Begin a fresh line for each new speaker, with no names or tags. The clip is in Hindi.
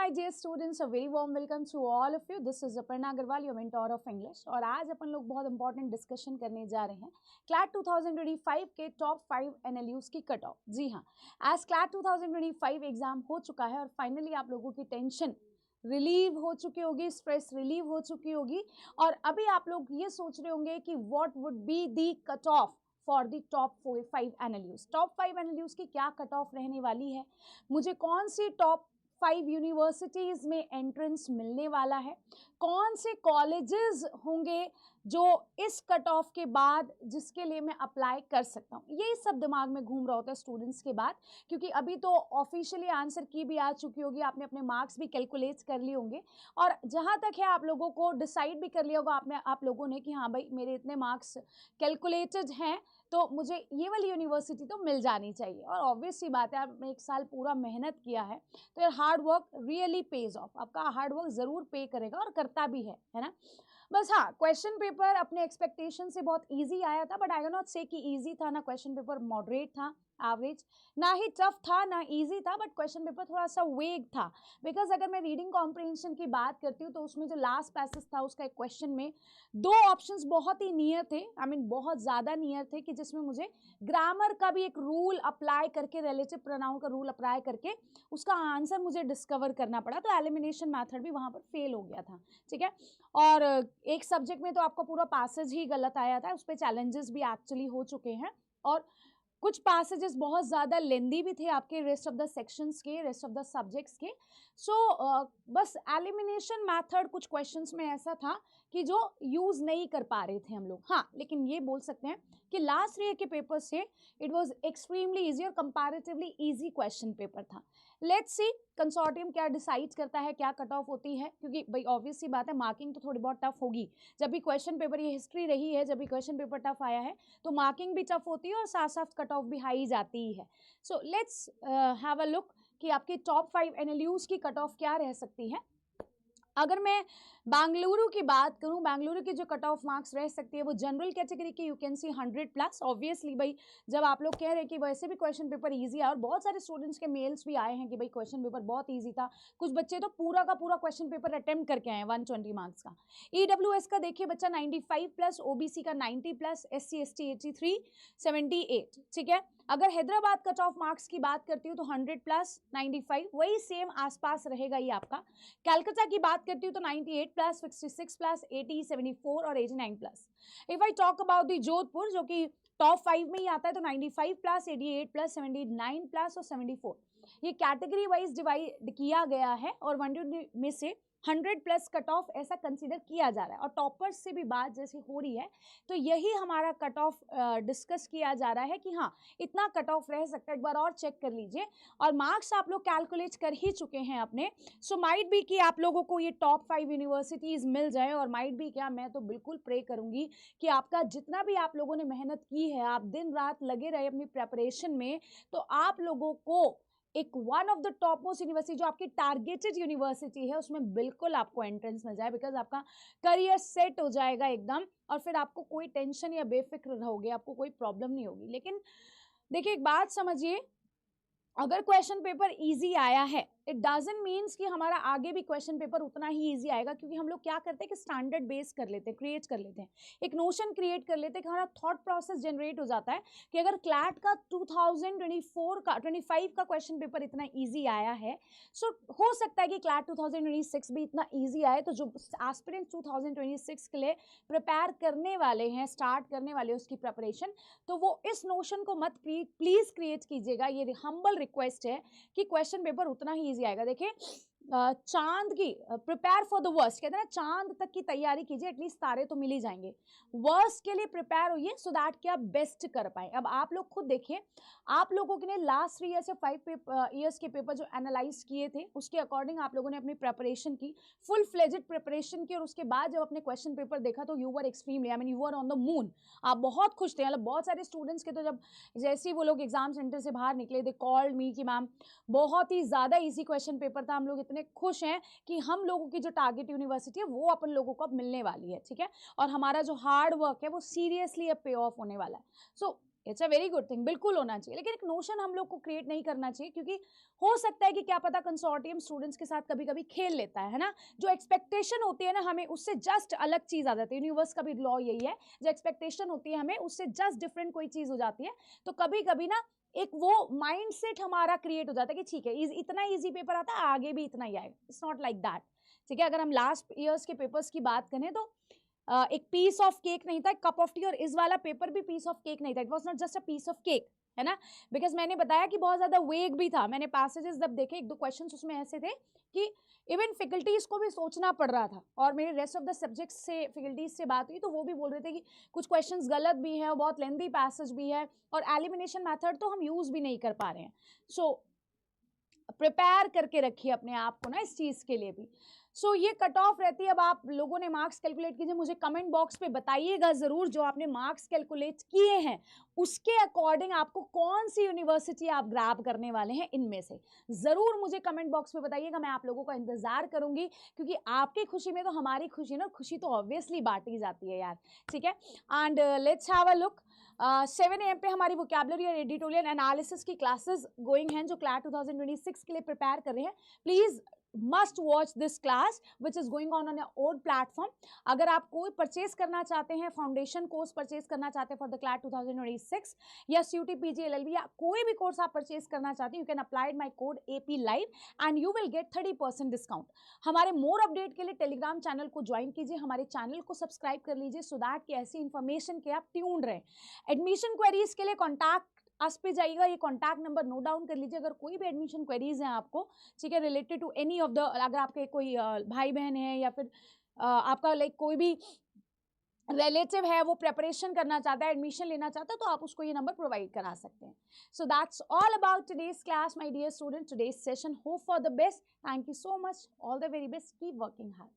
my dear students, a very warm welcome to all of you. This is Aparna Agarwal, your mentor of English. और आज अपन लोग बहुत इंपॉर्टेंट डिस्कशन करने जा रहे हैं क्लैट 2025 के टॉप 5 NLUs की कट ऑफ। जी हाँ, आज क्लैट 2025 एग्जाम हो चुका है और फाइनली आप लोगों की टेंशन रिलीव हो चुकी होगी, स्ट्रेस रिलीव हो चुकी होगी और अभी आप लोग ये सोच रहे होंगे कि what would be the cut off for the top 5 NLUs। Top 5 NLUs की क्या कट ऑफ रहने वाली है, मुझे कौन सी टॉप 5 यूनिवर्सिटीज़ में एंट्रेंस मिलने वाला है, कौन से कॉलेजेस होंगे जो इस कट ऑफ के बाद जिसके लिए मैं अप्लाई कर सकता हूँ, ये सब दिमाग में घूम रहा होता है स्टूडेंट्स के बाद। क्योंकि अभी तो ऑफिशियली आंसर की भी आ चुकी होगी, आपने अपने मार्क्स भी कैलकुलेट कर लिए होंगे और जहाँ तक है आप लोगों को डिसाइड भी कर लिया होगा आप लोगों ने कि हाँ भाई मेरे इतने मार्क्स कैलकुलेटेड हैं तो मुझे ये वाली यूनिवर्सिटी तो मिल जानी चाहिए। और ऑब्वियस सी बात है, आपने एक साल पूरा मेहनत किया है तो यार hard work really page of, आपका हार्ड वर्क ज़रूर पे करेगा और करता भी है ना। बस हाँ, क्वेश्चन पेपर अपने एक्सपेक्टेशन से बहुत इजी आया था, बट आई कैन नॉट से कि इजी था ना, क्वेश्चन पेपर मॉडरेट था, एवरेज, ना ही टफ था ना इजी था, बट क्वेश्चन पेपर थोड़ा सा वेग था। बिकॉज अगर मैं रीडिंग कॉम्प्रिहेंशन की बात करती हूँ तो उसमें जो लास्ट पैसेज था उसका एक क्वेश्चन में 2 ऑप्शंस बहुत ही नियर थे, बहुत ज़्यादा नियर थे कि जिसमें मुझे ग्रामर का भी एक रूल अप्लाई करके, रिलेटिव प्रोनाउन का रूल अप्लाई करके उसका आंसर मुझे डिस्कवर करना पड़ा, तो एलिमिनेशन मैथड भी वहाँ पर फेल हो गया था। ठीक है, और एक सब्जेक्ट में तो आपका पूरा पैसेज ही गलत आया था, उस पर चैलेंजेस भी एक्चुअली हो चुके हैं और कुछ पैसेजेस बहुत ज़्यादा लेंदी भी थे आपके रेस्ट ऑफ द सेक्शंस के, रेस्ट ऑफ द सब्जेक्ट्स के। सो बस एलिमिनेशन मेथड कुछ क्वेश्चंस में ऐसा था कि जो यूज़ नहीं कर पा रहे थे हम लोग। हाँ, लेकिन ये बोल सकते हैं कि लास्ट ईयर के पेपर से इट वाज एक्सट्रीमली ईजी और कंपैरेटिवली ईजी क्वेश्चन पेपर था। लेट्स सी कंसोर्टियम क्या डिसाइड करता है, क्या कट ऑफ होती है, क्योंकि भाई ऑब्वियस सी बात है मार्किंग तो थोड़ी बहुत टफ होगी। जब भी क्वेश्चन पेपर, ये हिस्ट्री रही है, जब भी क्वेश्चन पेपर टफ आया है तो मार्किंग भी टफ होती है और साथ साथ कट ऑफ भी हाई जाती है। So let's have a look कि आपकी टॉप 5 NLUs की कट ऑफ क्या रह सकती है। अगर मैं बेंगलुरु की बात करूं, बेंगलुरु की जो कट ऑफ मार्क्स रह सकती है वो जनरल कैटेगरी की यू कैन सी 100+। ऑब्वियसली भाई जब आप लोग कह रहे हैं कि वैसे भी क्वेश्चन पेपर इजी है और बहुत सारे स्टूडेंट्स के मेल्स भी आए हैं कि भाई क्वेश्चन पेपर बहुत इजी था, कुछ बच्चे तो पूरा का पूरा क्वेश्चन पेपर अटेम्प्ट करके आए हैं 120 मार्क्स का। EWS का देखिए बच्चा 95+, OBC का 90+, SC ST 83, 78। ठीक है, अगर हैदराबाद कट ऑफ मार्क्स की बात करती हूँ तो 100+, 95 वही सेम आसपास रहेगा ही आपका। कैलकाटा की बात करती हूँ तो 98+, 66+, 80, 74 और 89+। If I talk about the Jodhpur जो कि टॉप 5 में ही आता है तो 95+, 88+, 79+ और 74, ये कैटेगरी वाइज डिवाइड किया गया है और 120 में से 100+ कट ऑफ ऐसा कंसीडर किया जा रहा है। और टॉपर्स से भी बात जैसे हो रही है तो यही हमारा कट ऑफ डिस्कस किया जा रहा है कि हाँ इतना कट ऑफ रह सकता है। एक बार और चेक कर लीजिए और मार्क्स आप लोग कैलकुलेट कर ही चुके हैं अपने। सो माइट भी कि आप लोगों को ये टॉप 5 यूनिवर्सिटीज़ मिल जाए और माइट भी क्या, मैं तो बिल्कुल प्रे करूंगी कि आपका जितना भी आप लोगों ने मेहनत की है, आप दिन रात लगे रहे अपनी प्रेपरेशन में, तो आप लोगों को एक one of the top most university जो आपकी टारगेटेड यूनिवर्सिटी है उसमें बिल्कुल आपको एंट्रेंस मिल जाए। बिकॉज आपका करियर सेट हो जाएगा एकदम और फिर आपको कोई टेंशन या बेफिक्र रहोगे, आपको कोई प्रॉब्लम नहीं होगी। लेकिन देखिए एक बात समझिए, अगर क्वेश्चन पेपर इजी आया है इट डजंट मीन्स कि हमारा आगे भी क्वेश्चन पेपर उतना ही इजी आएगा। क्योंकि हम लोग क्या करते हैं कि स्टैंडर्ड बेस कर लेते हैं, क्रिएट कर लेते हैं, एक नोशन क्रिएट कर लेते हैं कि हमारा थॉट प्रोसेस जनरेट हो जाता है कि अगर क्लैट का 2024 का 25 का क्वेश्चन पेपर इतना ईजी आया है, सो हो सकता है कि क्लैट 2026 भी इतना ईजी आए। तो जो एस्पिरेंट 2026 के लिए प्रिपेयर करने वाले हैं, स्टार्ट करने वाले हैं उसकी प्रिपरेशन, तो वो इस नोशन को मत प्लीज क्रिएट कीजिएगा। ये हम्बल रिक्वेस्ट है कि क्वेश्चन पेपर उतना ही आएगा। देखिए चांद की प्रिपेयर फॉर द वर्स्ट कहते हैं ना, चांद तक की तैयारी कीजिए, एटलीस्ट तारे तो मिल ही जाएंगे। वर्स्ट के लिए प्रिपेयर होइए सो दैट कि आप बेस्ट कर पाए। अब आप लोग खुद देखिए, आप लोगों के ने लास्ट 3 ईयर्स या 5 ईयर्स के पेपर जो एनालाइज किए थे उसके अकॉर्डिंग आप लोगों ने अपनी प्रेपरेशन की, फुल फ्लेजेड प्रिपरेशन की और उसके बाद जब अपने क्वेश्चन पेपर देखा तो you were extremely, I mean you were on the moon. आप बहुत खुश थे। मतलब बहुत सारे स्टूडेंट्स के तो जब जैसे ही वो लोग एग्जाम सेंटर से बाहर निकले दे कॉल्ड मी कि मैम बहुत ही ज़्यादा ईजी क्वेश्चन पेपर था, हम लोग इतने खुश हैं कि हम लोगों की जो टारगेट यूनिवर्सिटी है वो अपन लोगों को अब मिलने वाली है। ठीक है, और हमारा जो हार्ड वर्क है वो सीरियसली अब पे ऑफ होने वाला है। So it's a very good thing, बिल्कुल होना चाहिए, लेकिन एक नोशन हम लोग को क्रिएट नहीं करना चाहिए, क्योंकि हो सकता है कि क्या पता कंसोर्टियम स्टूडेंट्स के साथ कभी कभी खेल लेता है ना। जो एक्सपेक्टेशन होती है ना हमें, उससे जस्ट अलग चीज आ जाती है। यूनिवर्स का भी लॉ यही है, जो एक्सपेक्टेशन होती है हमें, उससे जस्ट डिफरेंट कोई चीज हो जाती है। तो कभी कभी ना एक वो माइंडसेट हमारा क्रिएट हो जाता है कि ठीक है इतना इजी पेपर आता है, आगे भी इतना ही आएगा। इट्स नॉट लाइक दैट, ठीक है। अगर हम लास्ट ईयर्स के पेपर्स की बात करें तो एक पीस ऑफ केक नहीं था, कप ऑफ टी, और इस वाला पेपर भी पीस ऑफ केक नहीं था। It was not just a piece of cake, है ना। बिकॉज मैंने बताया कि बहुत ज्यादा वेग भी था। मैंने पैसेजेस जब देखे, एक दो क्वेश्चंस उसमें ऐसे थे कि इवन फैकल्टीज को भी सोचना पड़ रहा था, और मेरे रेस्ट ऑफ द सब्जेक्ट्स से फैकल्टीज से बात हुई तो वो भी बोल रहे थे कि कुछ क्वेश्चंस गलत भी है और बहुत लेंथी पैसेज भी है, और एलिमिनेशन मेथड तो हम यूज भी नहीं कर पा रहे हैं। सो प्रिपेयर करके रखिए अपने आप को ना इस चीज के लिए भी। सो ये कट ऑफ रहती है। अब आप लोगों ने मार्क्स कैलकुलेट कीजिए, मुझे कमेंट बॉक्स पे बताइएगा जरूर, जो आपने मार्क्स कैलकुलेट किए हैं उसके अकॉर्डिंग आपको कौन सी यूनिवर्सिटी आप ग्रैब करने वाले हैं इनमें से। जरूर मुझे कमेंट बॉक्स पे बताइएगा, मैं आप लोगों का इंतजार करूंगी, क्योंकि आपकी खुशी में तो हमारी खुशी ना, खुशी तो ऑब्वियसली बांटी जाती है यार, ठीक है। And let's have a look, 7 AM पे हमारी वोकैबुलरी और एडिटोरियल एनालिसिस की क्लासेस गोइंग हैं, जो क्लैट 2026 के लिए प्रिपेयर कर रहे हैं। Please must watch this class which is going on own platform. अगर आप कोई परचेज करना चाहते हैं, फाउंडेशन कोर्स परचेज करना चाहते हैं फॉर द क्लैट 2026, या CUT PG LLB, या कोई भी कोर्स आप परचेज करना चाहते हैं, you can apply my code AP Live and you will get 30% discount. हमारे मोर अपडेट के लिए टेलीग्राम चैनल को ज्वाइन कीजिए, हमारे चैनल को सब्सक्राइब कर लीजिए, सो दैट कि ऐसी इंफॉर्मेशन के आप ट्यून रहें। एडमिशन क्वेरीज के लिए कॉन्टैक्ट अस पे जाइएगा, ये कॉन्टैक्ट नंबर नोट डाउन कर लीजिए। अगर कोई भी एडमिशन क्वेरीज हैं आपको, ठीक है, related to any of the, अगर आपके कोई भाई बहन है या फिर आपका लाइक कोई भी रिलेटिव है, वो प्रेपरेशन करना चाहता है, एडमिशन लेना चाहता है, तो आप उसको ये नंबर प्रोवाइड करा सकते हैं। So that's all about today's class my dear student, today's session. Hope for the best. Thank you so much, all the very best, keep working hard.